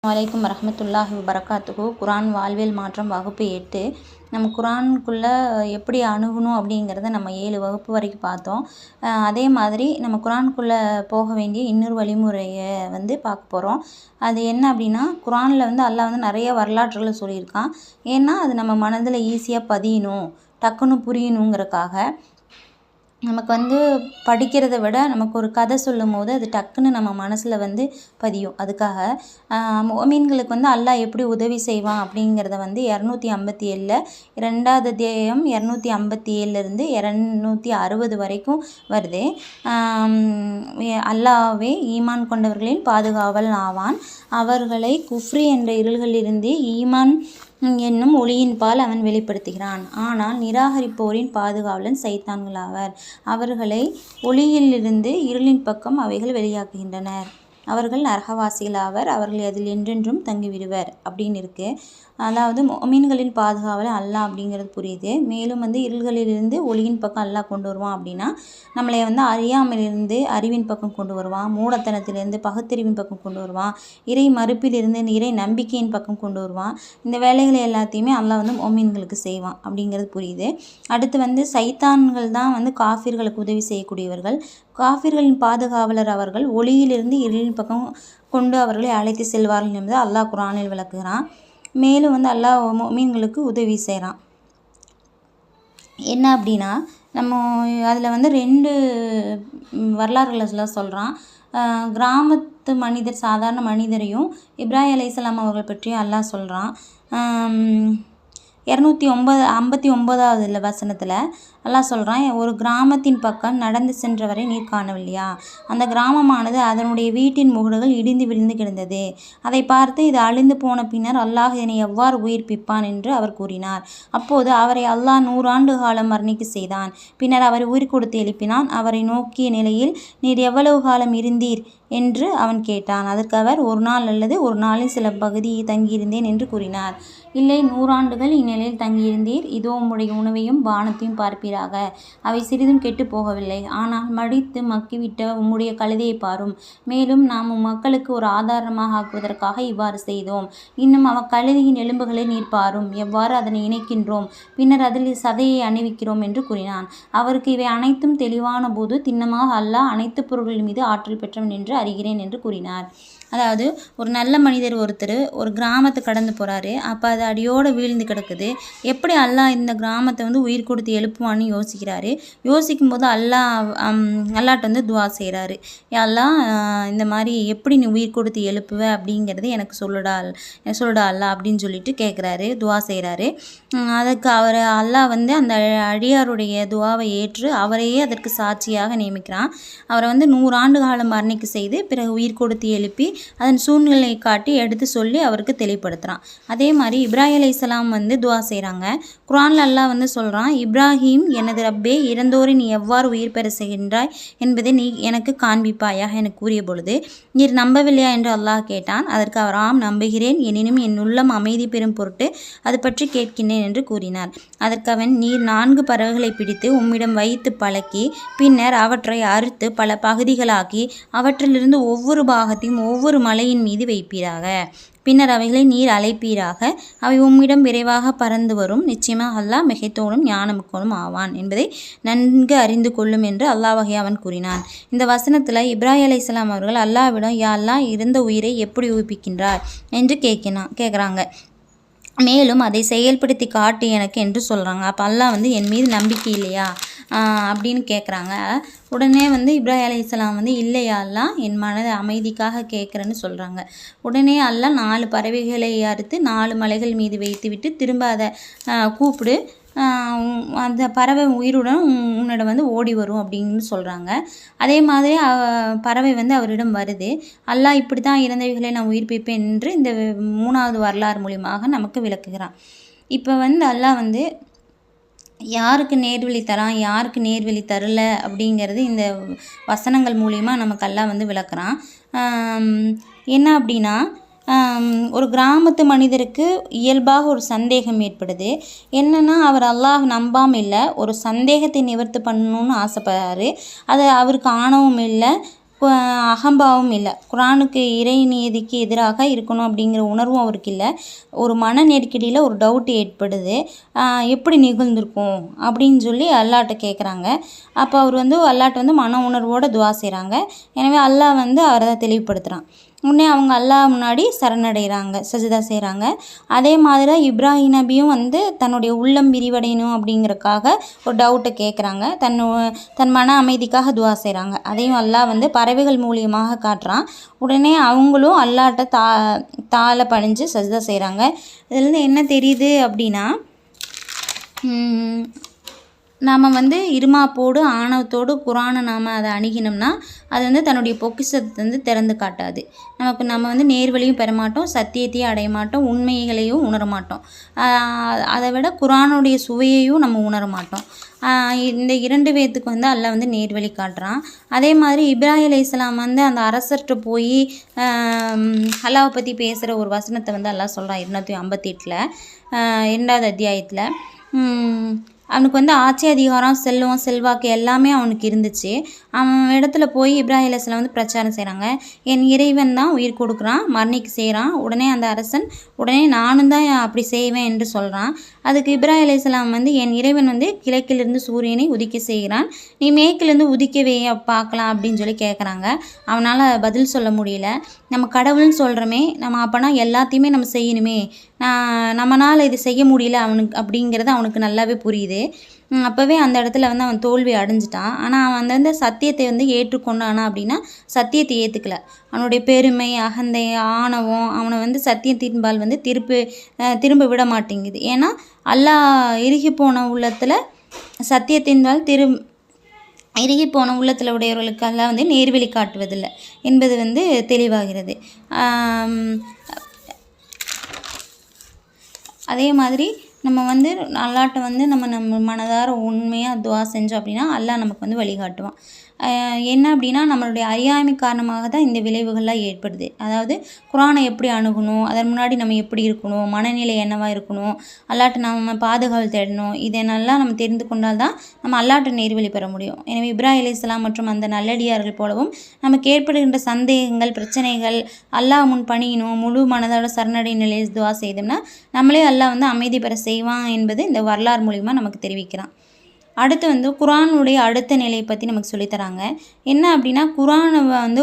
வலைக்கும் வரஹ்மத்துல்லாஹி வபரகாத்துஹு. குரான் வாழ்வியல் மாற்றம் வகுப்பு 8. நம்ம குரானுக்குள்ளே எப்படி அணுகணும் அப்படிங்கிறத நம்ம 7 வகுப்பு வரைக்கும் பார்த்தோம். அதே மாதிரி நம்ம குரானுக்குள்ளே போக வேண்டிய இன்னொரு வழிமுறையை பார்க்க போகிறோம். அது என்ன அப்படின்னா, குரானில் அல்லாஹ் நிறைய வரலாற்றுகளை சொல்லியிருக்கான். ஏன்னா அது நம்ம மனதில் ஈஸியாக பதியணும், டக்குன்னு புரியணுங்கிறக்காக. நமக்கு படிக்கிறத விட நமக்கு ஒரு கதை சொல்லும் போது அது டக்குன்னு நம்ம மனசில் பதியும். அதுக்காக முஃமின்களுக்கு அல்லாஹ் எப்படி உதவி செய்வான் அப்படிங்கிறத 257 2வது அத்தியாயம் 257 260 வரைக்கும் வருது. அல்லாஹ்வே ஈமான் கொண்டவர்களின் பாதுகாவல் ஆவான். அவர்களை குஃப்ரி என்ற இருள்களிலிருந்து ஈமான் என்னும் ஒளியின்பால் அவன் வெளிப்படுத்துகிறான். ஆனால் நிராகரிப்போரின் பாதுகாவலன் சைத்தான்களாவர். அவர்களை ஒளியிலிருந்து இருளின் பக்கம் அவைகள் வெளியாக்குகின்றனர். அவர்கள் நரகவாசிகளாவர். அவர்கள் அதில் என்றென்றும் தங்கிவிடுவர் அப்படின்னு இருக்குது. அதாவது முஃமின்களின் பாதுகாவல் அல்லாஹ் அப்படிங்கிறது புரியுது. மேலும் இருள்களிலிருந்து ஒளியின் பக்கம் அல்லாஹ் கொண்டு வருவான் அப்படின்னா, நம்மளை அறியாமலிருந்து அறிவின் பக்கம் கொண்டு வருவான். மூடத்தனத்திலிருந்து பகுத்தறிவின் பக்கம் கொண்டு வருவான். இறை மறுப்பிலிருந்து இறை நம்பிக்கையின் பக்கம் கொண்டு வருவான். இந்த வேலைகளை எல்லாத்தையுமே அல்லாஹ் முஃமின்களுக்கு செய்வான் அப்படிங்கிறது புரியுது. அடுத்து சைத்தான்கள் தான் காஃபிர்களுக்கு உதவி செய்யக்கூடியவர்கள். காஃபிர்களின் பாதுகாவலர் அவர்கள் ஒளியிலிருந்து இருளின் பக்கம் கொண்டு அவர்களை அழைத்து செல்வார்கள் என்பது அல்லாஹ் குரானில் விளக்குகிறான். மேலும் அல்லாஹ் முஃமின்களுக்கு உதவி செய்கிறான். என்ன அப்படின்னா, நம்ம அதில் 2 வரலாறுகளை சொல்கிறான். கிராமத்து மனிதர், சாதாரண மனிதரையும் இப்ராஹிம் அலைஹிஸ்ஸலாம் அவர்கள் பற்றியும் அல்லாஹ் சொல்கிறான். 259வது வசனத்தில் அல்லாஹ் சொல்கிறான், ஒரு கிராமத்தின் பக்கம் நடந்து சென்றவரை நீர் காணவில்லையா? அந்த கிராமமானது அதனுடைய வீட்டின் முகடுகள் இடிந்து விழுந்து கிடந்தது. அதை பார்த்து இது அழிந்து போன பின்னர் அல்லாஹ் இதனை எவ்வாறு உயிர்ப்பிப்பான் என்று அவர் கூறினார். அப்போது அவரை அல்லாஹ் 100 ஆண்டு காலம் மரணிக்க செய்தான். பின்னர் அவரை உயிர் கொடுத்து எழுப்பினான். அவரை நோக்கிய நிலையில் நீர் எவ்வளவு காலம் இருந்தீர் என்று அவன் கேட்டான். அதற்கு அவர், 1 நாள் அல்லது 1 நாளில் சில பகுதி தங்கியிருந்தேன் என்று கூறினார். இல்லை, 100 ஆண்டுகள் இந்நிலையில் தங்கியிருந்தீர். இதோ உம்முடைய உணவையும் பானத்தையும் பார்ப்பீராக. அவை சிறிதும் கெட்டு போகவில்லை. ஆனால் மடித்து மக்கிவிட்ட உம்முடைய கழுதையை பாரும். மேலும் நாம் மக்களுக்கு ஒரு ஆதாரமாக ஆக்குவதற்காக இவ்வாறு செய்தோம். இன்னும் கழுதையின் எலும்புகளை நீர் பாரும், எவ்வாறு அதனை இணைக்கின்றோம், பின்னர் அதில் சதையை அணிவிக்கிறோம் என்று கூறினான். அவருக்கு இவை அனைத்தும் தெளிவான போது, திண்ணமாக அல்லாஹ் அனைத்து பொருட்களின் மீது ஆற்றல் பெற்றவன் என்று அறிகிறேன் என்று கூறினார். அதாவது ஒரு நல்ல மனிதர் ஒருத்தர் ஒரு கிராமத்தை கடந்து போகிறாரு. அப்போ அது அடியோடு வீழ்ந்து கிடக்குது. எப்படி அல்லாஹ் இந்த கிராமத்தை உயிர் கொடுத்து எழுப்புவான்னு யோசிக்கிறாரு. யோசிக்கும் போது அல்லாஹ்ட்ட துவா செய்கிறாரு. அல்லாஹ், இந்த மாதிரி எப்படி நீ உயிர் கொடுத்து எழுப்புவ அப்படிங்கிறது எனக்கு சொல்லுடா அல்லாஹ் அப்படின்னு சொல்லிட்டு கேட்குறாரு, துவா செய்கிறாரு. அதுக்கு அல்லாஹ் அந்த அடியாருடைய துவாவை ஏற்று அவரையே அதற்கு சாட்சியாக நியமிக்கிறான். அவரை 100 ஆண்டு காலம் மரணிக்க செய்து பிறகு உயிர் கொடுத்து எழுப்பி அதன் சூழ்நிலையை காட்டி எடுத்து சொல்லி அவருக்கு தெளிவுபடுத்துகிறான். அதே மாதிரி இப்ராஹிம் அலைஹிஸ்ஸலாம் துவா செய்கிறாங்க. குர்ஆனில் அல்லாஹ் சொல்கிறான், இப்ராஹிம், எனது ரப்பே, இறந்தோரை நீ எவ்வாறு உயிர் பெற செய்கின்றாய் என்பதை நீ எனக்கு காண்பிப்பாயாக என கூறிய பொழுது, நீர் நம்பவில்லையா என்று அல்லாஹ் கேட்டான். அதற்கு அவர், ஆம் நம்புகிறேன், எனினும் என் உள்ளம் அமைதி பெறும் பொருட்டு அது பற்றி கேட்கின்றேன் என்று கூறினார். அதற்கு அவன், நீர் 4 பறவைகளை பிடித்து உம்மிடம் வைத்து பழக்கி பின்னர் அவற்றை அறுத்து பல பகுதிகளாக்கி அவற்றிலிருந்து ஒவ்வொரு பாகத்தையும் ஒவ்வொரு மலையின் மீது வைப்பீராக. பின்னர் அவைகளை நீர் அழைப்பீராக. அவை உம்மிடம் விரைவாக பறந்து வரும். நிச்சயமாக அல்லாஹ் மிகைத்தோனும் ஞானமுக்கோனும் ஆவான் என்பதை நன்கு அறிந்து கொள்ளும் என்று அல்லாஹ்வே அவன் கூறினான். இந்த வசனத்தில் இப்ராஹிம் அலைஹிஸ்ஸலாம் அவர்கள் அல்லாஹ்விடம், யா அல்லாஹ், இறந்த உயிரை எப்படி உயிர்ப்பிக்கின்றார் என்று கேட்குறாங்க. மேலும் அதை செயல்படுத்தி காட்டு எனக்கு என்று சொல்கிறாங்க. அப்போ அல்லாஹ் என் மீது நம்பிக்கை இல்லையா அப்படின்னு கேட்குறாங்க. உடனே இப்ராஹிம் அலைஹிஸ்ஸலாம் இல்லையா அல்லாஹ், என் மனதை அமைதிக்காக கேட்குறேன்னு சொல்கிறாங்க. உடனே அல்லாஹ் 4 பறவைகளை அறுத்து 4 மலைகள் மீது வைத்து விட்டு திரும்ப அதை கூப்பிடு, அந்த பறவை உயிருடன் உன்னிடம் ஓடி வரும் அப்படின்னு சொல்கிறாங்க. அதே மாதிரி பறவை அவரிடம் வருது. அல்லாஹ் இப்படி தான் இறந்தவைகளை நான் உயிர்ப்பிப்பேன் என்று இந்த 3வது வரலாறு மூலியமாக நமக்கு விளக்குகிறான். இப்போ அல்லாஹ் யாருக்கு நேர்வழி தரான், யாருக்கு நேர்வழி தரல அப்படிங்கிறது இந்த வசனங்கள் மூலிமா நமக்கு அல்லாஹ் விளக்குறான். என்ன அப்படின்னா, ஒரு கிராமத்து மனிதருக்கு இயல்பாக ஒரு சந்தேகம் ஏற்படுது. என்னென்னா, அவர் அல்லாஹ் நம்பாமல் இல்லை, ஒரு சந்தேகத்தை நிவர்த்தி பண்ணணுன்னு ஆசைப்படுறாரு. அது அவருக்கு ஆணவம் இல்லை, அகம்பாவம் இல்லை. குரானுக்கு இறை நீதிக்கு எதிராக இருக்கணும் அப்படிங்கிற உணர்வும் அவருக்கு இல்லை. ஒரு மன நெருக்கடியில் ஒரு டவுட் ஏற்படுது. எப்படி நிகழ்ந்திருக்கும் அப்படின்னு சொல்லி அல்லாட்ட கேட்குறாங்க. அப்போ அவர் வந்து அல்லாட்ட வந்து மன உணர்வோடு துவா செய்கிறாங்க. எனவே அல்லாஹ் வந்து அவரை தான் தெளிவுபடுத்துகிறான். உடனே அவங்க அல்லாஹ் முன்னாடி சரணடைகிறாங்க, சஜிதா செய்கிறாங்க. அதே மாதிரி தான் இப்ராஹிம் நபியும் வந்து தன்னுடைய உள்ளம் விரிவடையணும் அப்படிங்கிறக்காக ஒரு டவுட்டை கேட்குறாங்க. தன் மன அமைதிக்காக துவா செய்கிறாங்க. அதையும் அல்லாஹ் வந்து பறவைகள் மூலியமாக காட்டுறான். உடனே அவங்களும் அல்லாட்ட தாழ பணிஞ்சு சஜிதா செய்கிறாங்க. இதுலேருந்து என்ன தெரியுது அப்படின்னா, நாம் வந்து இருமாப்போடு ஆணவத்தோடு குரானை நாம் அதை அணுகினோம்னா அது வந்து தன்னுடைய பொக்கிஷத்தை வந்து திறந்து காட்டாது. நம்ம வந்து நேர்வழியும் பெற மாட்டோம், சத்தியத்தையும் அடைய மாட்டோம், உண்மைகளையும் உணர மாட்டோம். அதை விட குரானுடைய சுவையையும் நம்ம உணர மாட்டோம். இந்த 2 பேத்துக்கு வந்து அல்லாஹ் வந்து நேர்வழி காட்டுறான். அதே மாதிரி இப்ராஹிம் அலைஹிஸ்ஸலாம் வந்து அந்த அரசர்கிட்ட போய் அல்லாஹ்வை பற்றி பேசுகிற ஒரு வசனத்தை வந்து அல்லாஹ் சொல்கிறான் 258 2வது அத்தியாயத்தில். அவனுக்கு வந்து ஆட்சி அதிகாரம், செல்வம், செல்வாக்கு எல்லாமே அவனுக்கு இருந்துச்சு. அவன் இடத்துல போய் இப்ராஹிம் அலைஹிஸ்ஸலாம் வந்து பிரச்சாரம் செய்கிறாங்க. என் இறைவன் தான் உயிர் கொடுக்குறான், மரணிக்க செய்கிறான். உடனே அந்த அரசன் நானும் தான் அப்படி செய்வேன் என்று சொல்கிறான். அதுக்கு இப்ராஹிம் அலைஹிஸ்ஸலாம் வந்து என் இறைவன் வந்து கிழக்கிலிருந்து சூரியனை உதிக்க செய்கிறான், நீ மேற்கிலேருந்து உதிக்கவே பார்க்கலாம் அப்படின்னு சொல்லி கேட்குறாங்க. அவனால் பதில் சொல்ல முடியல. நம்ம கடவுள்னு சொல்கிறோமே, நம்ம அப்போனா எல்லாத்தையுமே நம்ம செய்யணுமே, நம்மளால் இது செய்ய முடியல அவனுக்கு அப்படிங்கிறது அவனுக்கு நல்லாவே புரியுது. அப்போவே அந்த இடத்துல வந்து அவன் தோல்வி அடைஞ்சிட்டான். ஆனால் அவன் வந்து சத்தியத்தை வந்து ஏற்றுக்கொண்டானா அப்படின்னா சத்தியத்தை ஏற்றுக்கல. அவனுடைய பெருமை, அகந்தை, ஆணவம் அவனை வந்து சத்தியத்தின்பால் வந்து திரும்ப விட மாட்டேங்குது. ஏன்னா அல்லாஹ் இறுகி போன உள்ளத்தில் சத்தியத்தின்பால் இறுகி போன உள்ளத்தில் உடையவர்களுக்கெல்லாம் வந்து நேர்வழி காட்டுவதில்லை என்பது வந்து தெளிவாகிறது. அதே மாதிரி நம்ம வந்து அல்லாட்ட வந்து நம்ம மனதார உண்மையாக துவா செஞ்சோம் அப்படின்னா அல்லாஹ் நமக்கு வந்து வழிகாட்டுவான். என்ன அப்படின்னா நம்மளுடைய அறியாமை காரணமாக தான் இந்த விளைவுகள்லாம் ஏற்படுது. அதாவது குரானை எப்படி அணுகணும், அதன் முன்னாடி நம்ம எப்படி இருக்கணும், மனநிலை என்னவாக இருக்கணும், அல்லாட்ட நம்ம பாதுகாவல் தேடணும், இதனெல்லாம் நம்ம தெரிந்து கொண்டால் தான் நம்ம அல்லாட்ட நேர்வழி பெற முடியும். எனவே இப்ராஹிம் அலைஹிஸ்ஸலாம் மற்றும் அந்த நல்லடியார்கள் போலவும் நமக்கு ஏற்படுகின்ற சந்தேகங்கள், பிரச்சனைகள் அல்லாஹ் முன் பணியணும், முழு மனதோட சரணடை நிலையில் துவா செய்தோம்னா நம்மளே அல்லாஹ் வந்து அமைதி பெற செய்வான் என்பது இந்த வரலாறு மூலிமா நமக்கு தெரிவிக்கிறான். அடுத்து வந்து குரானுடைய அடுத்த நிலையை பற்றி நமக்கு சொல்லித்தராங்க. என்ன அப்படின்னா, குரானை வந்து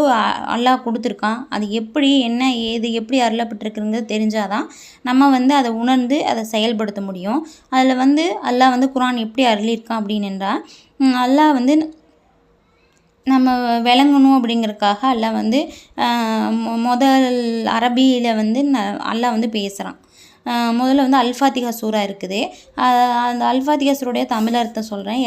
அல்லாஹ் கொடுத்துருக்கான். அது எப்படி, என்ன, ஏது, எப்படி அருளப்பட்டிருக்குங்கிறது தெரிஞ்சால் தான் நம்ம வந்து அதை உணர்ந்து அதை செயல்படுத்த முடியும். அதில் வந்து அல்லாஹ் வந்து குரான் எப்படி அருளியிருக்கான் அப்படின்னு என்றால், அல்லாஹ் வந்து நம்ம விளங்கணும் அப்படிங்கிறதுக்காக அல்லாஹ் வந்து முதல் அரபியில் வந்து அல்லாஹ் வந்து பேசுகிறான். முதல்ல வந்து அல்ஃபாத்திகா சூரா இருக்குது. அந்த அல்ஃபாத்திகா சூருடைய தமிழ் அர்த்தம் சொல்கிறேன்.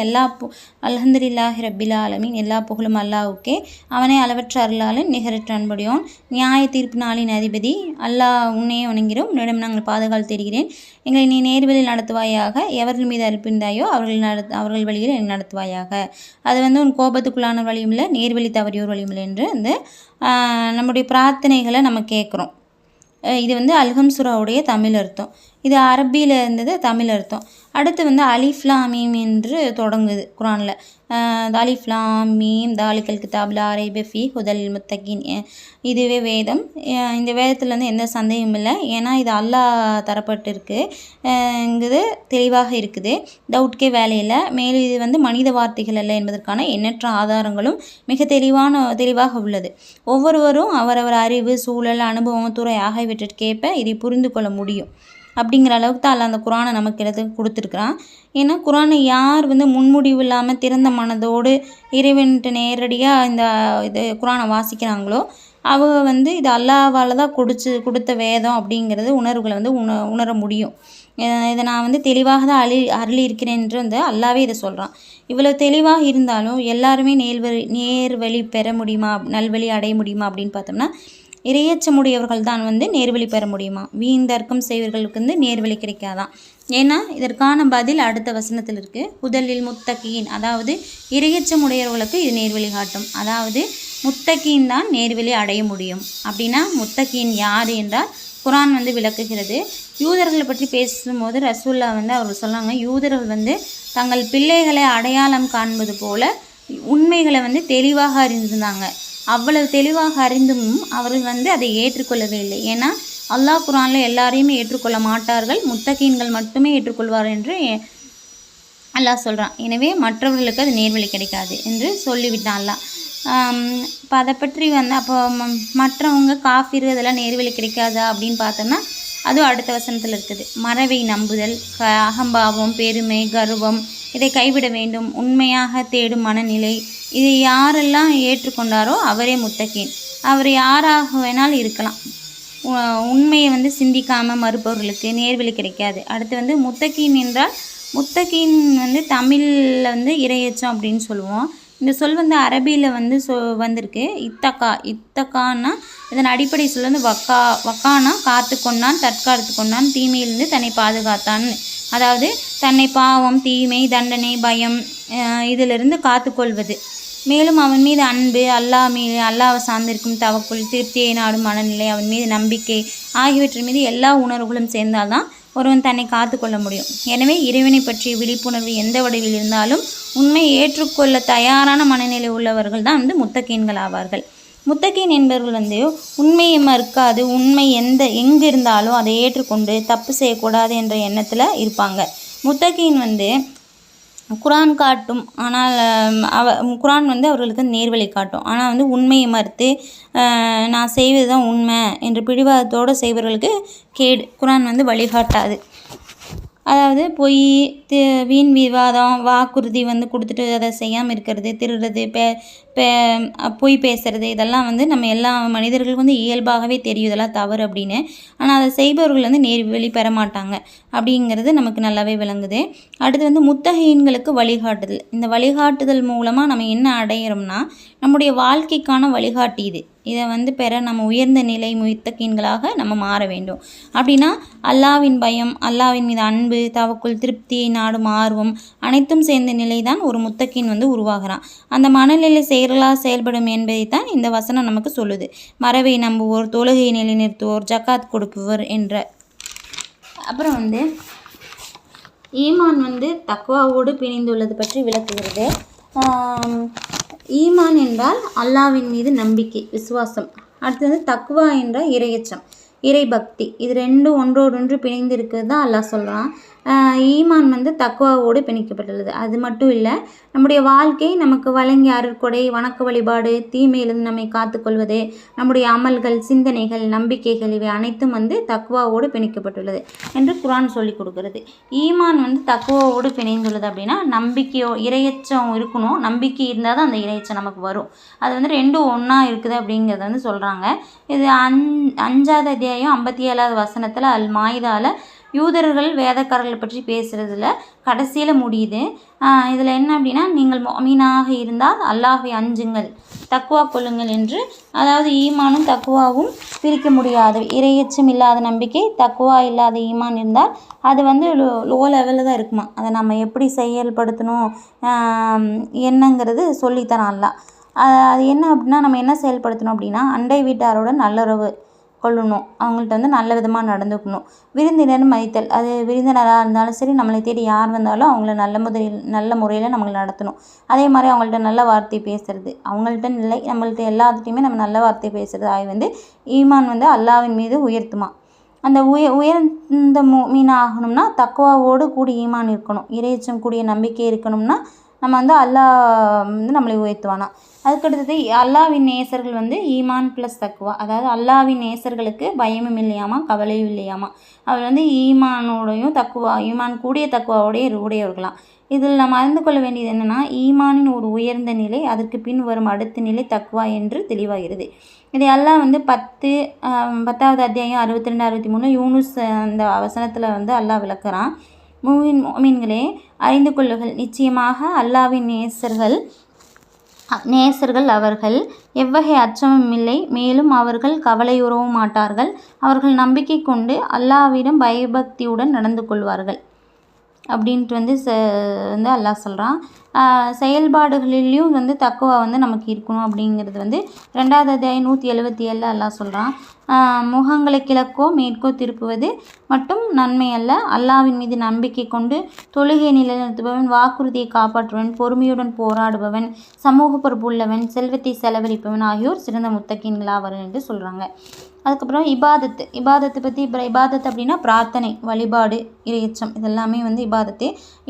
அல்ஹம்துலில்லாஹி ரப்பில் ஆலமீன், எல்லா புகழும் அல்லாஹ்வுக்கே, அவனே அளவற்ற அருளாளன், நிகரற்ற அன்புடையோன், நியாய தீர்ப்பு நாளின் அதிபதி. அல்லாஹ் உன்னையே வணங்கிறோம், உன்னிடம் நாங்கள் பாதுகாவல் தேடுகிறேன். எங்களை நீ நேர்வழியில் நடத்துவாயாக, எவர்கள் மீது அனுப்பியிருந்தாயோ அவர்கள் வழியில் என்னை நடத்துவாயாக. அது வந்து உன் கோபத்துக்குள்ளான வழியும் இல்லை, நேர்வழி தவறியோர் வழியும் இல்லை என்று வந்து நம்முடைய பிரார்த்தனைகளை நம்ம கேட்குறோம். இது வந்து அல்ஹம் சூராவுடைய தமிழ் அர்த்தம். இது அரபியில் இருந்தது தமிழ் அர்த்தம். அடுத்து வந்து அலிஃப் லாம் மீம் என்று தொடங்குது குரானில். அலிஃப் லாம் மீம் தாலிகல் கிதாப் லா ரைப ஃபீஹி ஹுதல் லில் முத்தகீன். இதுவே வேதம். இந்த வேதத்தில் வந்து எந்த சந்தேகமும் இல்லை, ஏன்னா இது அல்லாஹ் தரப்பட்டிருக்குங்கிறது தெளிவாக இருக்குது, டவுட்கே வேலையில்லை. மேலும் இது வந்து மனித வார்த்தைகள் அல்ல என்பதற்கான எண்ணற்ற ஆதாரங்களும் மிக தெளிவாக உள்ளது. ஒவ்வொருவரும் அவரவர் அறிவு, சூழல், அனுபவம், துறை ஆகியவற்றிற்கேற்ப இதை புரிந்து கொள்ள முடியும். அப்படிங்கிற அளவுக்கு தான் அல்லாஹ் அந்த குரானை நமக்கு எடுத்து கொடுத்துருக்குறான். ஏன்னா குரானை யார் வந்து முன்முடிவு இல்லாமல் திறந்த மனதோடு இறைவன்ட்டு நேரடியாக இது குரானை வாசிக்கிறாங்களோ அவங்க வந்து இது அல்லாஹ்வால் தான் கொடுத்த வேதம் அப்படிங்கிறது உணர்வுகளை வந்து உணர முடியும். இதை நான் வந்து தெளிவாக தான் அருளி இருக்கிறேன் என்று வந்து அல்லாவே இதை சொல்கிறான். இவ்வளோ தெளிவாக இருந்தாலும் எல்லாருமே நேர்வழி பெற முடியுமா, நல்வழி அடைய முடியுமா அப்படின்னு பார்த்தோம்னா, இரையச்சமுடையவர்கள் தான் வந்து நேர்வழி பெற முடியுமா, வீண் தர்க்கம் செய்வர்களுக்கு வந்து நேர்வழி கிடைக்காதான். ஏன்னா இதற்கான பதில் அடுத்த வசனத்தில் இருக்குது. ஹுதலில் முத்தகீன், அதாவது இரையச்சமுடையவர்களுக்கு இது நேர்வழி காட்டும். அதாவது முத்தகீன் தான் நேர்வழி அடைய முடியும். அப்படின்னா முத்தகீன் யார் என்றால் குரான் வந்து விளக்குகிறது. யூதர்களை பற்றி பேசும்போது ரசூல்லா வந்து அவர்கள் சொன்னாங்க, யூதர்கள் வந்து தங்கள் பிள்ளைகளை அடையாளம் காண்பது போல உண்மைகளை வந்து தெளிவாக அறிந்திருந்தாங்க. அவ்வளவு தெளிவாக அறிந்தும் அவர்கள் வந்து அதை ஏற்றுக்கொள்ளவே இல்லை. ஏன்னா அல்லாஹ் குர்ஆனில் எல்லாரையுமே ஏற்றுக்கொள்ள மாட்டார்கள், முத்தகீன்கள் மட்டுமே ஏற்றுக்கொள்வார் என்று அல்லாஹ் சொல்கிறான். எனவே மற்றவர்களுக்கு அது நேர்வழி கிடைக்காது என்று சொல்லிவிட்டான் அல்லாஹ். இப்போ அதை பற்றி வந்து அப்போ மற்றவங்க காஃபிர் அதெல்லாம் நேர்வழி கிடைக்காதா அப்படின்னு பார்த்தோம்னா அதுவும் அடுத்த வசனத்தில் இருக்குது. மறவை நம்புதல், அகம்பாவம், பெருமை, கர்வம் இதை கைவிட வேண்டும். உண்மையாக தேடும் மனநிலை, இதை யாரெல்லாம் ஏற்றுக்கொண்டாரோ அவரே முத்தகீன். அவர் யாராக வேணாலும் இருக்கலாம். உண்மையை வந்து சிந்திக்காமல் மறுப்பவர்களுக்கு நேர்வழி கிடைக்காது. அடுத்து வந்து முத்தகீன் என்றால், முத்தகீன் வந்து தமிழில் வந்து இரையச்சம் அப்படின்னு சொல்லுவோம். இந்த சொல் வந்து அரபியில் வந்து வந்திருக்கு. இத்தக்கான்னா இதன் அடிப்படை சொல் வந்து வக்கானா காத்து கொண்டான், தற்காத்து கொண்டான், தீமையிலிருந்து தன்னை பாதுகாத்தான். அதாவது தன்னை பாவம், தீமை, தண்டனை, பயம் இதிலிருந்து காத்துக்கொள்வது. மேலும் அவன் மீது அன்பு, அல்லாஹ்வை சார்ந்திருக்கும் தவக்குள், திருப்தியை நாடும் மனநிலை, அவன் மீது நம்பிக்கை ஆகியவற்றின் மீது எல்லா உணர்வுகளும் சேர்ந்தால்தான் ஒருவன் தன்னை காத்து கொள்ள முடியும். எனவே இறைவனை பற்றிய விழிப்புணர்வு எந்த வடிவில் இருந்தாலும் உண்மையை ஏற்றுக்கொள்ள தயாரான மனநிலை உள்ளவர்கள் தான் வந்து முத்தகீன்கள் ஆவார்கள். முத்தகீன் என்பவர்கள் வந்து உண்மையை மறுக்காது, உண்மை எங்கே இருந்தாலும் அதை ஏற்றுக்கொண்டு தப்பு செய்யக்கூடாது என்ற எண்ணத்தில் இருப்பாங்க. முத்தகீன் வந்து குர்ஆன் காட்டும், ஆனால் குர்ஆன் வந்து அவர்களுக்கு நேர்வழி காட்டும். ஆனால் வந்து உண்மையை மறுத்து நான் செய்வது தான் உண்மை என்று பிடிவாதத்தோடு செய்பவர்களுக்கு கேடு. குர்ஆன் வந்து வழிகாட்டாது. அதாவது பொய், வீண் விவாதம், வாக்குறுதி வந்து கொடுத்துட்டு அதை செய்யாமல் இருக்கிறது, திருடுறது, பொய் பேசுகிறது, இதெல்லாம் வந்து நம்ம எல்லா மனிதர்களுக்கும் வந்து இயல்பாகவே தெரியும் இதெல்லாம் தவறு அப்படின்னு. ஆனால் அதை செய்பவர்கள் வந்து நேர்வழி பெற மாட்டாங்க அப்படிங்கிறது நமக்கு நல்லாவே விளங்குது. அடுத்து வந்து முத்தகீன்களுக்கு வழிகாட்டுதல். இந்த வழிகாட்டுதல் மூலமாக நம்ம என்ன அடையிறோம்னா நம்முடைய வாழ்க்கைக்கான வழிகாட்டி இது. இதை வந்து பெற நம்ம உயர்ந்த நிலை முத்தகீன்களாக நம்ம மாற வேண்டும். அப்படின்னா அல்லாஹ்வின் பயம், அல்லாஹ்வின் மீது அன்பு, தவக்குள், திருப்தியை நாடும் ஆர்வம் அனைத்தும் சேர்ந்த நிலை தான் ஒரு முத்தகீன் வந்து உருவாகிறான். அந்த மனநிலை செயலாக செயல்படும் என்பதைத்தான் இந்த வசனம் நமக்கு சொல்லுது. மறவை நம்புவோர், தொழுகை நிலைநிறுத்துவோர், ஜக்காத் கொடுப்பவர் என்ற. அப்புறம் வந்து ஈமான் வந்து தக்வாவோடு பிணைந்துள்ளது பற்றி விளக்குகிறது. ஈமான் என்றால் அல்லாஹ்வின் மீது நம்பிக்கை, விசுவாசம். அடுத்து வந்து தக்வா என்றால் இறையச்சம், இறைபக்தி. இது ரெண்டும் ஒன்றோடொன்று பிணைந்து இருக்கிறது தான் அல்லாஹ் சொல்கிறான். ஈமான் வந்து தக்வாவோடு பிணைக்கப்பட்டுள்ளது. அது மட்டும் இல்லை, நம்முடைய வாழ்க்கை நமக்கு வழங்கிய அருட்கொடை, வணக்க வழிபாடு, தீமையிலிருந்து நம்மை காத்துக்கொள்வது, நம்முடைய அமல்கள், சிந்தனைகள், நம்பிக்கைகள் இவை அனைத்தும் வந்து தக்வாவோடு பிணைக்கப்பட்டுள்ளது என்று குர்ஆன் சொல்லி கொடுக்கிறது. ஈமான் வந்து தக்வாவோடு பிணைந்துள்ளது அப்படின்னா நம்பிக்கையோ இறையச்சம் இருக்கணும். நம்பிக்கை இருந்தால் தான் அந்த இறையச்சம் நமக்கு வரும். அது வந்து ரெண்டும் ஒன்றா இருக்குது அப்படிங்கிறத வந்து சொல்கிறாங்க. இது 5வது அத்தியாயம் 57வது வசனத்தில் அல் மாயிதாவில் யூதர்கள் வேதக்காரர்களை பற்றி பேசுகிறதுல கடைசியில் முடியுது. இதில் என்ன அப்படின்னா, நீங்கள் முஃமினாக இருந்தால் அல்லாஹ்வை அஞ்சுங்கள், தக்வா கொள்ளுங்கள் என்று. அதாவது ஈமானும் தக்வாவும் பிரிக்க முடியாது. இறையச்சம் இல்லாத நம்பிக்கை, தக்வா இல்லாத ஈமான் இருந்தால் அது வந்து லோ லெவலில் தான் இருக்குமா. அதை நம்ம எப்படி செயல்படுத்தணும் என்னங்கிறது சொல்லித்தரான் அல்லாஹ். அது என்ன அப்படின்னா, நம்ம என்ன செயல்படுத்தணும் அப்படின்னா, அண்டை வீட்டாரோட நல்லுறவு கொள்ளணும், அவங்கள்ட்ட வந்து நல்ல விதமாக நடந்துக்கணும். விருந்தினர் மதித்தல், அது விருந்தினராக இருந்தாலும் சரி, நம்மளை தேடி யார் வந்தாலும் அவங்கள நல்ல முறையில் நம்மளை நடத்தணும். அதே மாதிரி அவங்கள்ட்ட நல்ல வார்த்தை பேசுகிறது, அவங்கள்ட்ட இல்லை நம்மள்ட்ட எல்லாத்துட்டையுமே நம்ம நல்ல வார்த்தை பேசுகிறது ஆகி வந்து ஈமான் வந்து அல்லாஹ்வின் மீது உயர்த்துமா. அந்த உயர்ந்த மீன் ஆகணும்னா தக்வாவோடு கூடி ஈமான் இருக்கணும், இறையச்சம் கூடிய நம்பிக்கை இருக்கணும்னா நம்ம வந்து அல்லாஹ் வந்து நம்மளை உயர்த்துவானா. அதுக்கடுத்தது அல்லாஹ்வின் நேசர்கள் வந்து ஈமான் ப்ளஸ் தக்வா. அதாவது அல்லாஹ்வின் நேசர்களுக்கு பயமும் இல்லையாமா, கவலையும் இல்லையாமா. அவர் வந்து ஈமானோடையும் ஈமான் கூடிய உடையவர்களாம். இதில் நம்ம அறிந்து கொள்ள வேண்டியது என்னென்னா, ஈமானின் ஒரு உயர்ந்த நிலை, அதற்கு பின் வரும் அடுத்த நிலை தக்வா என்று தெளிவாகிறது. இதை அல்லாஹ் வந்து 10வது அத்தியாயம் 62, 63 யூனுஸ் அந்த வசனத்தில் வந்து அல்லாஹ் விளக்குறான். முஃமின்களே அறிந்து கொள்ளுங்கள், நிச்சயமாக அல்லாஹ்வின் நேசர்கள் அவர்கள் எவ்வகை அச்சமும் இல்லை, மேலும் அவர்கள் கவலையுறவும் மாட்டார்கள். அவர்கள் நம்பிக்கை கொண்டு அல்லாஹ்விடம் பயபக்தியுடன் நடந்து கொள்வார்கள். அப்படின்ட்டு வந்து அல்லாஹ் சொல்கிறான். செயல்பாடுகளிலையும் வந்து தக்குவா வந்து நமக்கு இருக்கணும் அப்படிங்கிறது வந்து 2வது அத்தியாயம் 177 அல்லாஹ் சொல்கிறான். முகங்களை கிழக்கோ மேற்கோ திருப்புவது மட்டும் நன்மை அல்ல, அல்லாஹ்வின் மீது நம்பிக்கை கொண்டு தொழுகையை நிலைநிறுத்துபவன், வாக்குறுதியை காப்பாற்றுபவன், பொறுமையுடன் போராடுபவன், சமூக பொறுப்பு உள்ளவன், செல்வத்தை செலவழிப்பவன் ஆகியோர் சிறந்த முத்தகீன்களாவர் என்று சொல்கிறாங்க. அதுக்கப்புறம் இபாதத்து பற்றி இபாதத் அப்படின்னா பிரார்த்தனை, வழிபாடு, இறையச்சம், இதெல்லாமே வந்து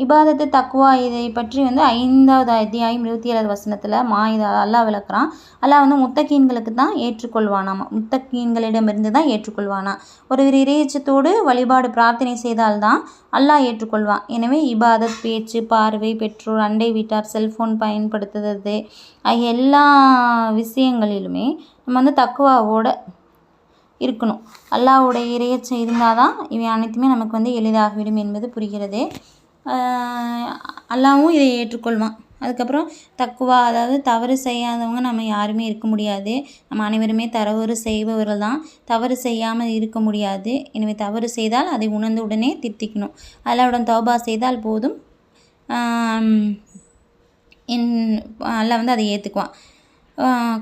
இபாதத்து தக்குவா. இதை பற்றி வந்து 5வது அத்தியாயம் 27வது வசனத்தில் மாயிதா அல்லாஹ் விளக்குறான். அல்லாஹ் வந்து முத்தகீன்களுக்கு தான் ஏற்றுக்கொள்வானாம், முத்தகீன்களிடமிருந்து தான் ஏற்றுக்கொள்வானா. ஒருவர் இறையச்சத்தோடு வழிபாடு பிரார்த்தனை செய்தால்தான் அல்லாஹ் ஏற்றுக்கொள்வான். எனவே இபாதத், பேச்சு, பார்வை, பெற்றோர், அண்டை வீட்டார், செல்ஃபோன் பயன்படுத்துறது ஆகிய எல்லா விஷயங்களிலுமே நம்ம வந்து தக்குவாவோட இருக்கணும். அல்லாஹ்வுடைய இறையச்சம் இருந்தால் தான் இவை அனைத்துமே நமக்கு வந்து எளிதாகிவிடும் என்பது புரிகிறது. அல்லாஹ்வும் இதை ஏற்றுக்கொள்வான். அதுக்கப்புறம் தக்குவா, அதாவது தவறு செய்யாதவங்க நம்ம யாருமே இருக்க முடியாது. நம்ம அனைவருமே தவறு செய்பவர்கள் தான், தவறு செய்யாமல் இருக்க முடியாது. எனவே தவறு செய்தால் அதை உணர்ந்து உடனே திருத்திக்கணும். அல்லாஹ்வுடன் தௌபா செய்தால் போதும், அல்லாஹ் வந்து அதை ஏற்றுக்குவான்.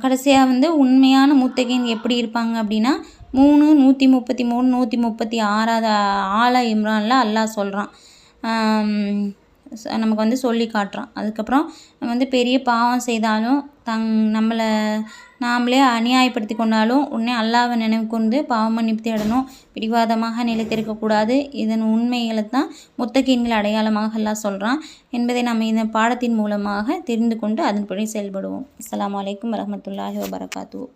கடைசியாக வந்து உண்மையான முத்தகீன் எப்படி இருப்பாங்க அப்படின்னா 133 136 ஆல இம்ரானில் அல்லாஹ் சொல்கிறான், நமக்கு வந்து சொல்லி காட்டுறான். அதுக்கப்புறம் நம்ம வந்து பெரிய பாவம் செய்தாலும் நம்மளை நாமளே அநியாயப்படுத்தி கொண்டாலும் உடனே அல்லாஹ்வை நினைவு கொண்டு பாவ மன்னிப்பு தேடணும், பிடிவாதமாக நிலைத்திருக்கக்கூடாது. இதன் உண்மைகளை தான் முத்தகீன்கள் அடையாளமாக அல்லாஹ் சொல்கிறான் என்பதை நம்ம இந்த பாடத்தின் மூலமாக தெரிந்து கொண்டு அதன்படி செயல்படுவோம். அஸ்ஸலாமு அலைக்கும் வரஹ்மத்துல்லாஹி வபரகாத்துஹு.